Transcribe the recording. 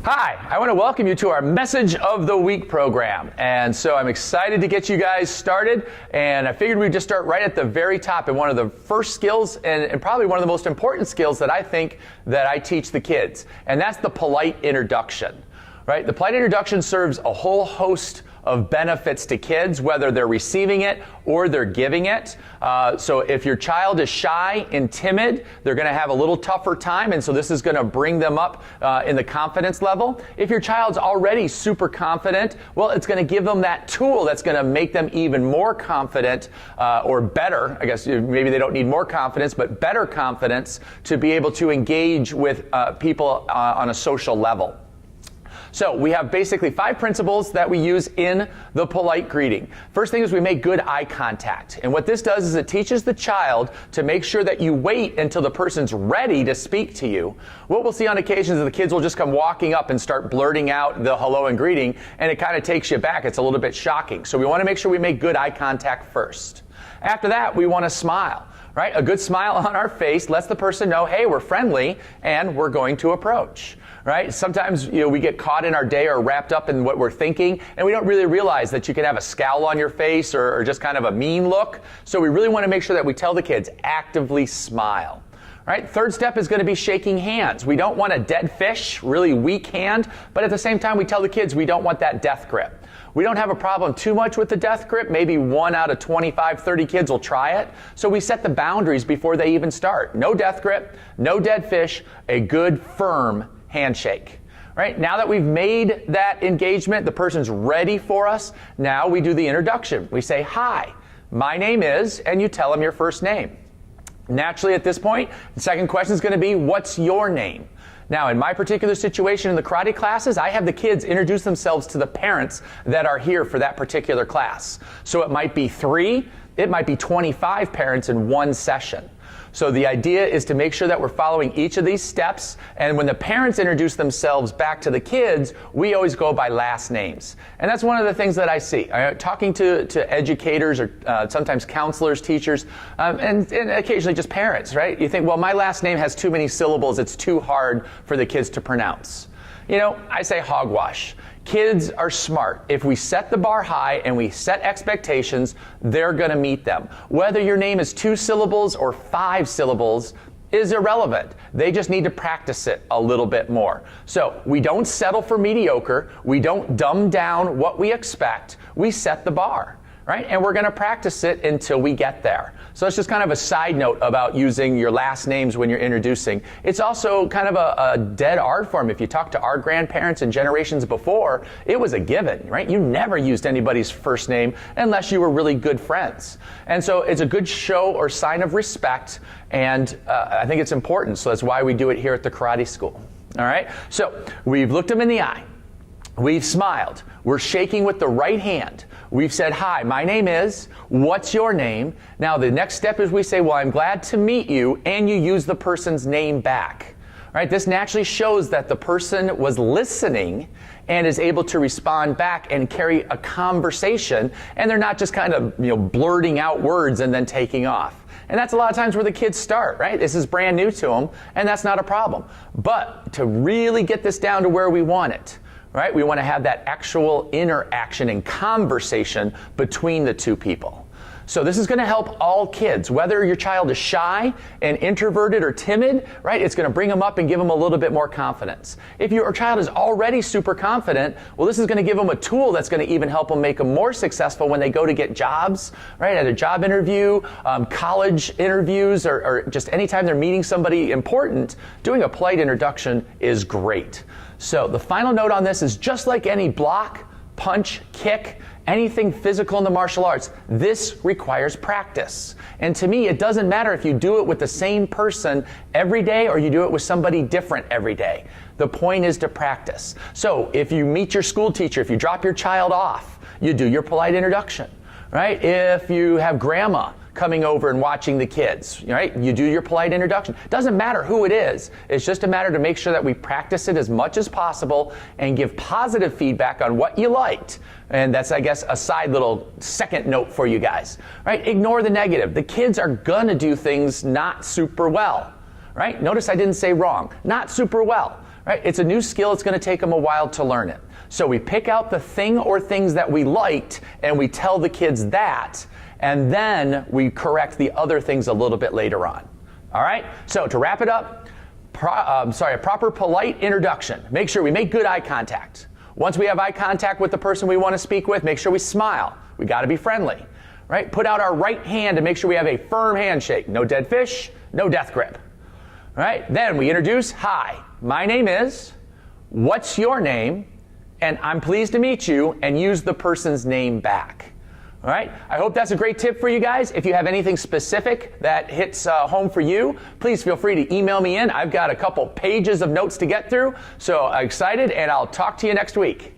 Hi, I want to welcome you to our Message of the Week program. And so I'm excited to get you guys started. And I figured we'd just start right at the very top. And one of the first skills and probably one of the most important skills that I think that I teach the kids. And that's the polite introduction, right? The polite introduction serves a whole host of benefits to kids, whether they're receiving it or they're giving it. So if your child is shy and timid, they're going to have a little tougher time, and so this is going to bring them up in the confidence level. If your child's already super confident, well, it's going to give them that tool that's going to make them even more confident, or better. I guess maybe they don't need more confidence, but better confidence to be able to engage with people on a social level. So we have basically 5 principles that we use in the polite greeting. First thing is we make good eye contact. And what this does is it teaches the child to make sure that you wait until the person's ready to speak to you. What we'll see on occasions is the kids will just come walking up and start blurting out the hello and greeting, and it kind of takes you back. It's a little bit shocking. So we want to make sure we make good eye contact first. After that, we want to smile. Right? A good smile on our face lets the person know, hey, we're friendly and we're going to approach. Right? Sometimes, we get caught in our day or wrapped up in what we're thinking, and we don't really realize that you can have a scowl on your face or just kind of a mean look. So we really want to make sure that we tell the kids, actively smile. Right? Third step is going to be shaking hands. We don't want a dead fish, really weak hand, but at the same time we tell the kids we don't want that death grip. We don't have a problem too much with the death grip. Maybe 1 out of 25, 30 kids will try it. So we set the boundaries before they even start. No death grip, no dead fish, a good firm handshake. Right? Now that we've made that engagement, the person's ready for us, now we do the introduction. We say, hi, my name is, and you tell them your first name. Naturally, at this point, the second question is going to be, what's your name? Now, in my particular situation in the karate classes, I have the kids introduce themselves to the parents that are here for that particular class. So it might be 3, it might be 25 parents in one session. So the idea is to make sure that we're following each of these steps, and when the parents introduce themselves back to the kids, we always go by last names. And that's one of the things that I see. Talking to educators or sometimes counselors, teachers, and occasionally just parents, right? You think, well, my last name has too many syllables, it's too hard for the kids to pronounce. I say hogwash. Kids are smart. If we set the bar high and we set expectations, they're going to meet them. Whether your name is 2 syllables or 5 syllables is irrelevant. They just need to practice it a little bit more. So we don't settle for mediocre. We don't dumb down what we expect. We set the bar. Right? And we're going to practice it until we get there. So it's just kind of a side note about using your last names when you're introducing. It's also kind of a dead art form. If you talk to our grandparents and generations before, it was a given, right? You never used anybody's first name unless you were really good friends. And so it's a good show or sign of respect, and I think it's important. So that's why we do it here at the karate school. All right? So we've looked them in the eye. We've smiled. We're shaking with the right hand. We've said, hi, my name is, what's your name? Now the next step is we say, well, I'm glad to meet you, and you use the person's name back. Right? This naturally shows that the person was listening and is able to respond back and carry a conversation, and they're not just kind of blurting out words and then taking off. And that's a lot of times where the kids start, right? This is brand new to them, and that's not a problem. But to really get this down to where we want it, right? We want to have that actual interaction and conversation between the two people. So this is going to help all kids, whether your child is shy and introverted or timid, right? It's going to bring them up and give them a little bit more confidence. If your child is already super confident, well, this is going to give them a tool that's going to even help them make them more successful when they go to get jobs, right? At a job interview, college interviews, or just anytime they're meeting somebody important, doing a polite introduction is great. So the final note on this is just like any block, punch, kick, anything physical in the martial arts, this requires practice. And to me, it doesn't matter if you do it with the same person every day or you do it with somebody different every day. The point is to practice. So if you meet your school teacher, if you drop your child off, you do your polite introduction, right? If you have grandma coming over and watching the kids, right? You do your polite introduction. Doesn't matter who it is. It's just a matter to make sure that we practice it as much as possible and give positive feedback on what you liked. And that's, I guess, a side little second note for you guys, right? Ignore the negative. The kids are gonna do things not super well, right? Notice I didn't say wrong. Not super well. right? It's a new skill. It's going to take them a while to learn it. So we pick out the thing or things that we liked, and we tell the kids that, and then we correct the other things a little bit later on. All right? So to wrap it up, a proper polite introduction. Make sure we make good eye contact. Once we have eye contact with the person we want to speak with, make sure we smile. We got to be friendly, right? Put out our right hand and make sure we have a firm handshake. No dead fish, no death grip. All right? Then we introduce, hi, my name is, what's your name, and I'm pleased to meet you, and use the person's name back. All right? I hope that's a great tip for you guys. If you have anything specific that hits home for you, please feel free to email me in. I've got a couple pages of notes to get through, so excited, and I'll talk to you next week.